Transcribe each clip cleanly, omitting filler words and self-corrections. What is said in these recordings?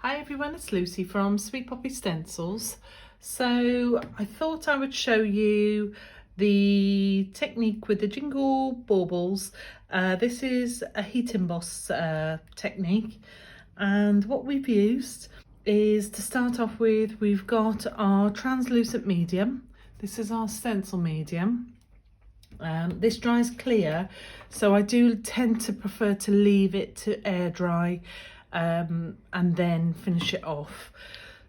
Hi everyone, it's Lucy from Sweet Poppy Stencils. So I thought I would show you the technique with the Jingle Baubles. This is a heat emboss technique, and what we've used is, to start off with, we've got our translucent medium. This is our stencil medium. This dries clear, so I do tend to prefer to leave it to air dry and then finish it off.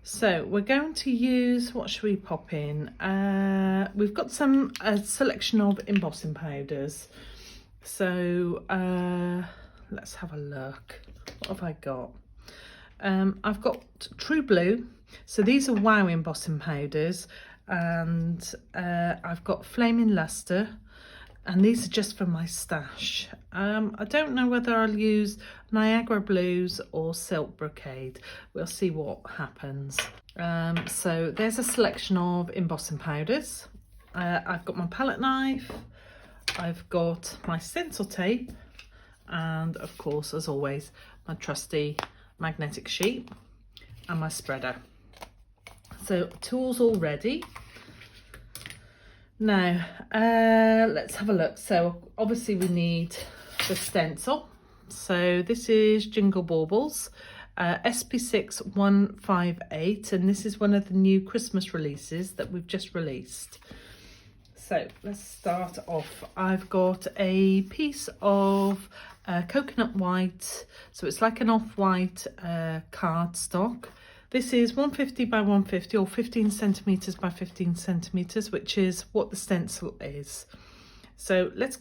So we're going to use, what should we pop in? We've got a selection of embossing powders. So let's have a look. What have I got? I've got True Blue. So these are Wow embossing powders, and I've got Flaming Luster. And these are just for my stash. I don't know whether I'll use Niagara Blues or Silk Brocade. We'll see what happens. So there's a selection of embossing powders. I've got my palette knife, I've got my stencil tape, and of course, as always, my trusty magnetic sheet and my spreader. So tools all ready. Now, let's have a look. So obviously we need the stencil. So this is Jingle Baubles, SP6 158, and this is one of the new Christmas releases that we've just released. So let's start off. I've got a piece of coconut white, so it's like an off-white cardstock. This is 150 by 150 or 15 centimeters by 15 centimeters, which is what the stencil is. So let's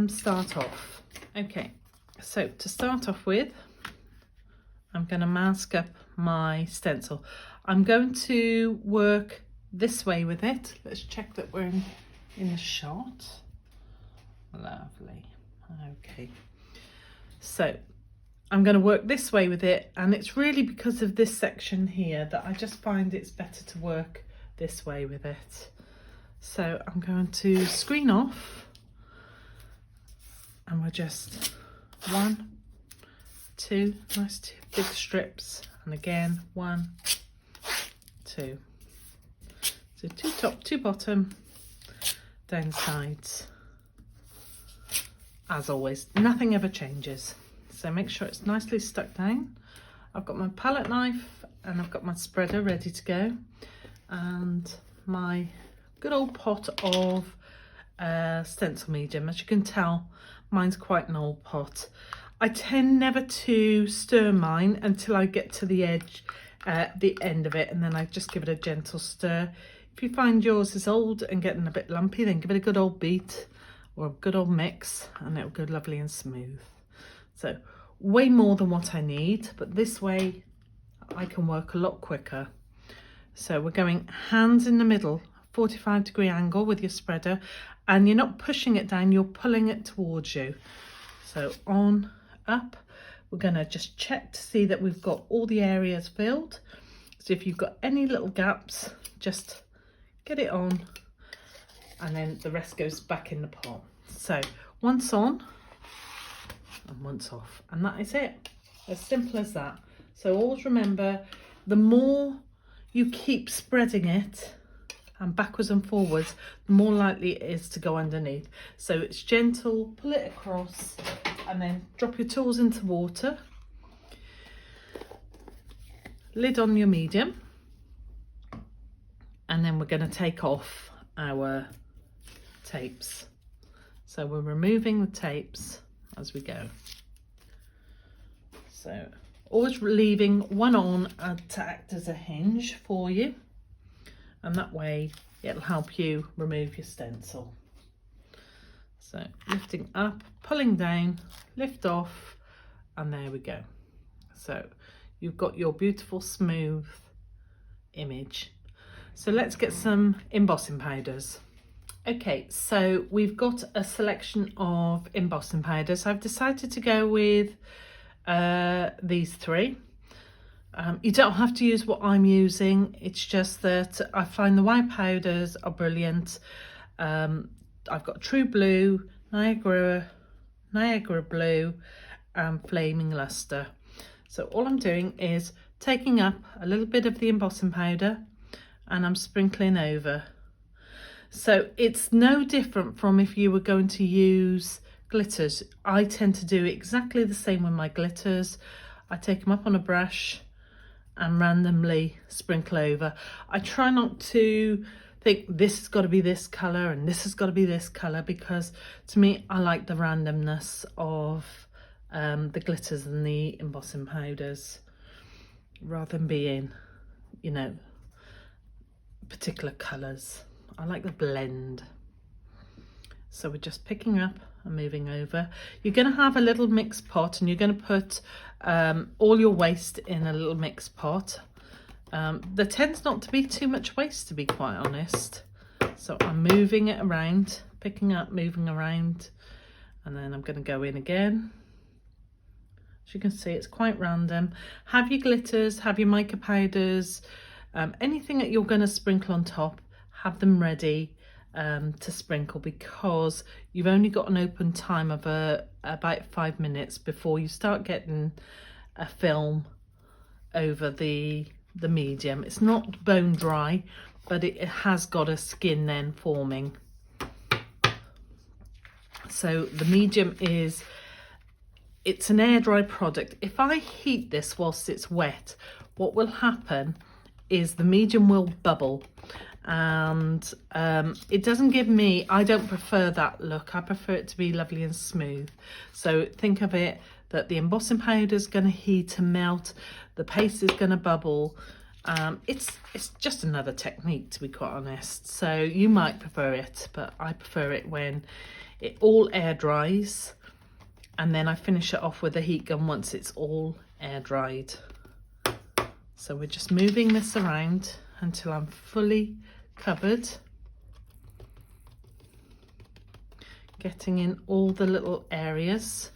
start off. Okay, so to start off with, I'm going to mask up my stencil. I'm going to work this way with it. Let's check that we're in the shot. Lovely. Okay. So I'm going to work this way with it, and it's really because of this section here that I just find it's better to work this way with it. So I'm going to screen off, and we're just 1, 2, nice two big strips, and again 1, 2. So 2 top, 2 bottom, down sides. As always, nothing ever changes. So make sure it's nicely stuck down. I've got my palette knife and I've got my spreader ready to go, and my good old pot of stencil medium. As you can tell, mine's quite an old pot. I tend never to stir mine until I get to the edge, the end of it, and then I just give it a gentle stir. If you find yours is old and getting a bit lumpy, then give it a good old beat or a good old mix, and it'll go lovely and smooth. So way more than what I need, but this way I can work a lot quicker. So we're going hands in the middle, 45-degree angle with your spreader, and you're not pushing it down, you're pulling it towards you. So on, up, we're going to just check to see that we've got all the areas filled. So if you've got any little gaps, just get it on, and then the rest goes back in the pot. So once on and once off, and that is it. As simple as that. So always remember, the more you keep spreading it and backwards and forwards, the more likely it is to go underneath. So it's gentle, pull it across, and then drop your tools into water, lid on your medium, and then we're going to take off our tapes. So we're removing the tapes as we go. So always leaving one on to act as a hinge for you, and that way it'll help you remove your stencil. So lifting up, pulling down, lift off, and there we go. So you've got your beautiful smooth image. So let's get some embossing powders. Okay, so we've got a selection of embossing powders. I've decided to go with these 3. You don't have to use what I'm using. It's just that I find the white powders are brilliant. I've got True Blue, Niagara Blue, and Flaming Luster. So all I'm doing is taking up a little bit of the embossing powder and I'm sprinkling over. So it's no different from if you were going to use glitters. I tend to do exactly the same with my glitters. I take them up on a brush and randomly sprinkle over. I try not to think this has got to be this colour and this has got to be this colour, because to me I like the randomness of the glitters and the embossing powders, rather than being, you know, particular colours. I like the blend. So we're just picking up and moving over. You're going to have a little mixed pot and you're going to put all your waste in a little mixed pot. There tends not to be too much waste, to be quite honest. So I'm moving it around, picking up, moving around, and then I'm going to go in again. As you can see, it's quite random. Have your glitters, have your mica powders, anything that you're going to sprinkle on top, have them ready to sprinkle, because you've only got an open time of about 5 minutes before you start getting a film over the medium. It's not bone dry, but it has got a skin then forming. So the medium it's an air dry product. If I heat this whilst it's wet, what will happen is the medium will bubble, and it doesn't give me, I don't prefer that look. I prefer it to be lovely and smooth. So think of it that the embossing powder is going to heat and melt, the paste is going to bubble. It's just another technique, to be quite honest. So you might prefer it, but I prefer it when it all air dries, and then I finish it off with a heat gun once it's all air dried. So we're just moving this around until I'm fully covered, getting in all the little areas.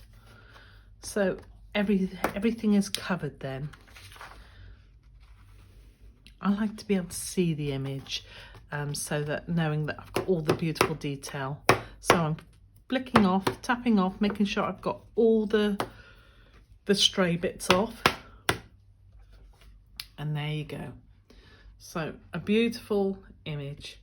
So everything is covered then. I like to be able to see the image, so that knowing that I've got all the beautiful detail. So I'm flicking off, tapping off, making sure I've got all the stray bits off. And there you go. So a beautiful image.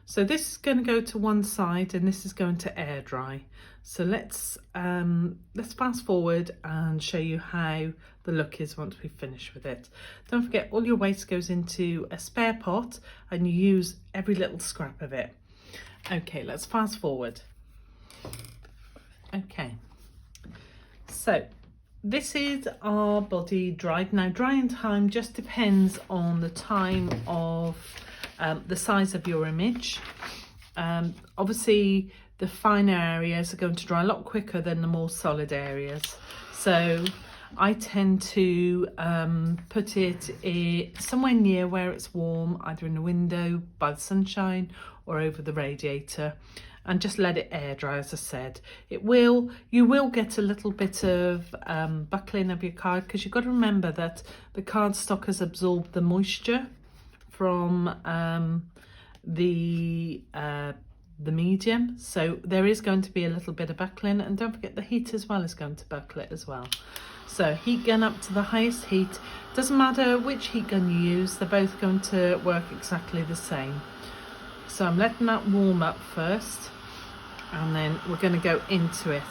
So this is going to go to one side and this is going to air dry. So let's fast forward and show you how the look is once we finish with it. Don't forget, all your waste goes into a spare pot and you use every little scrap of it. Okay, let's fast forward. Okay, so this is our body dried. Now, drying time just depends on the time of the size of your image. Obviously, the finer areas are going to dry a lot quicker than the more solid areas. So I tend to put it somewhere near where it's warm, either in the window, by the sunshine, or over the radiator, and just let it air dry. As I said, you will get a little bit of buckling of your card, because you've got to remember that the cardstock has absorbed the moisture from the medium, so there is going to be a little bit of buckling, and don't forget the heat as well is going to buckle it as well. So heat gun up to the highest heat. Doesn't matter which heat gun you use, they're both going to work exactly the same. So I'm letting that warm up first, and then we're going to go into it.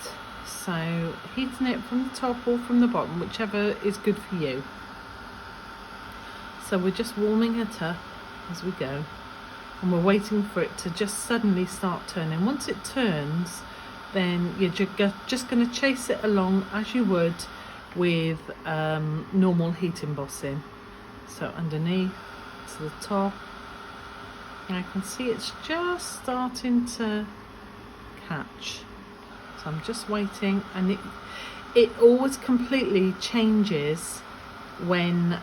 So heating it from the top or from the bottom, whichever is good for you. So we're just warming it up as we go, and we're waiting for it to just suddenly start turning. Once it turns, then you're just going to chase it along as you would with normal heat embossing. So underneath to the top, and I can see it's just starting to catch. So I'm just waiting, and it always completely changes when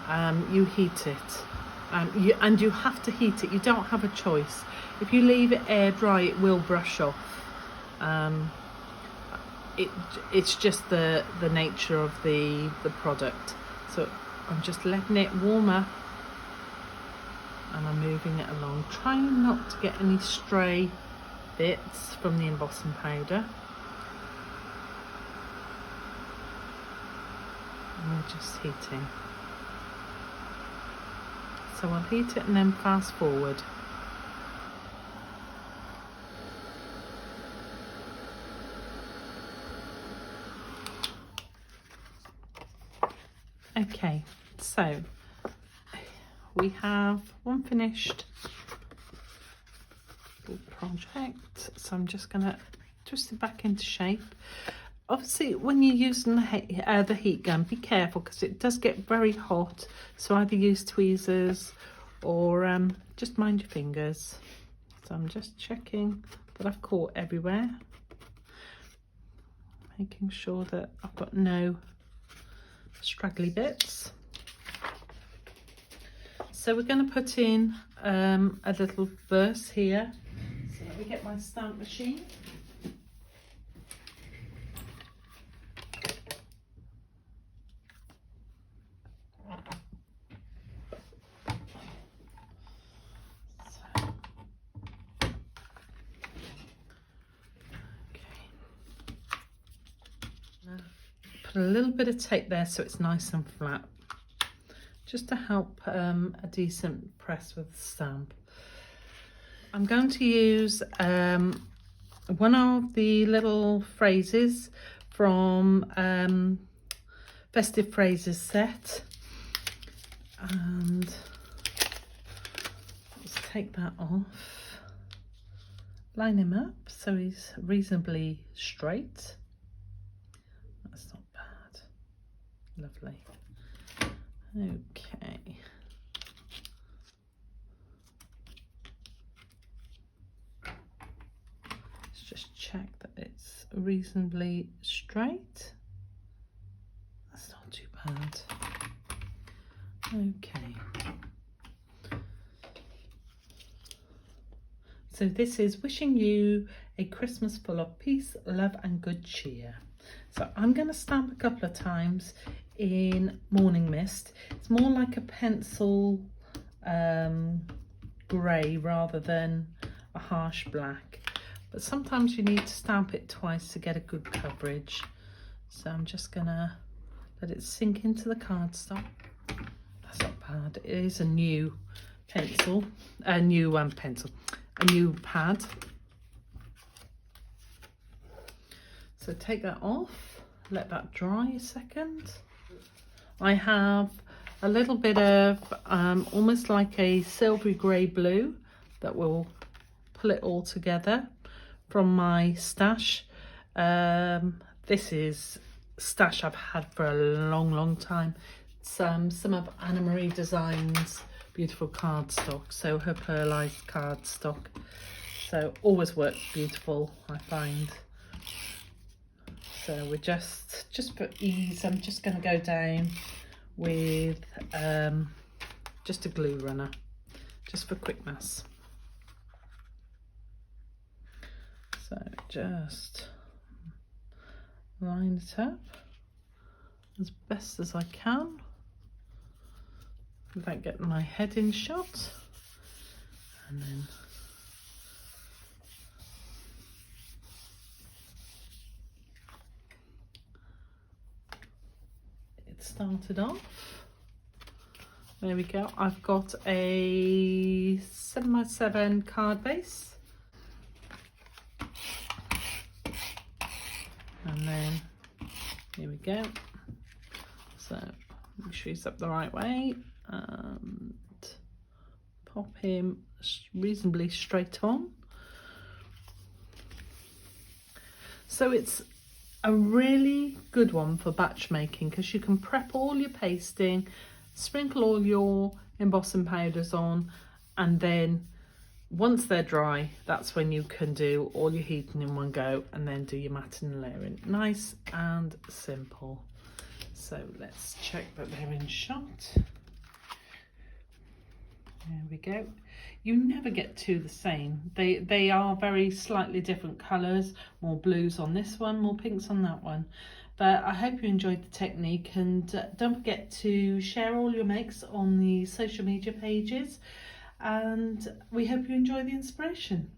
you heat it. And you have to heat it. You don't have a choice. If you leave it air dry, it will brush off. It's just the nature of the product. So I'm just letting it warm up, and I'm moving it along, trying not to get any stray bits from the embossing powder. And we're just heating. So I'll heat it and then fast forward. Okay, so we have one finished project, so I'm just going to twist it back into shape. Obviously when you're using the heat gun, be careful because it does get very hot, so either use tweezers or just mind your fingers. So I'm just checking that I've caught everywhere, making sure that I've got no straggly bits. So we're going to put in a little verse here. So let me get my stamp machine. Put a little bit of tape there so it's nice and flat, just to help a decent press with the stamp. I'm going to use one of the little phrases from Festive Phrases set, and let's take that off, line him up so he's reasonably straight. That's not bad. Lovely. Okay. Let's just check that it's reasonably straight. That's not too bad. Okay. So this is wishing you a Christmas full of peace, love and good cheer. So I'm going to stamp a couple of times in Morning Mist. It's more like a pencil grey rather than a harsh black. But sometimes you need to stamp it twice to get a good coverage. So I'm just going to let it sink into the cardstock. That's not bad. It is a new pencil, a new pad. So take that off, let that dry a second. I have a little bit of almost like a silvery grey blue that will pull it all together from my stash. This is stash I've had for a long time. It's some of Anna Marie Design's beautiful cardstock, so her pearlized cardstock. So always works beautiful, I find. So we're just for ease, I'm just going to go down with just a glue runner, just for quickness. So just line it up as best as I can without getting my head in shot, and then started off. There we go. I've got a 7x7 card base, and then here we go. So make sure he's up the right way and pop him reasonably straight on. So it's a really good one for batch making because you can prep all your pasting, sprinkle all your embossing powders on, and then once they're dry, that's when you can do all your heating in one go and then do your matting and layering. Nice and simple. So let's check that they're in shot. There we go. You never get two the same. They are very slightly different colours, more blues on this one, more pinks on that one. But I hope you enjoyed the technique, and don't forget to share all your makes on the social media pages, and we hope you enjoy the inspiration.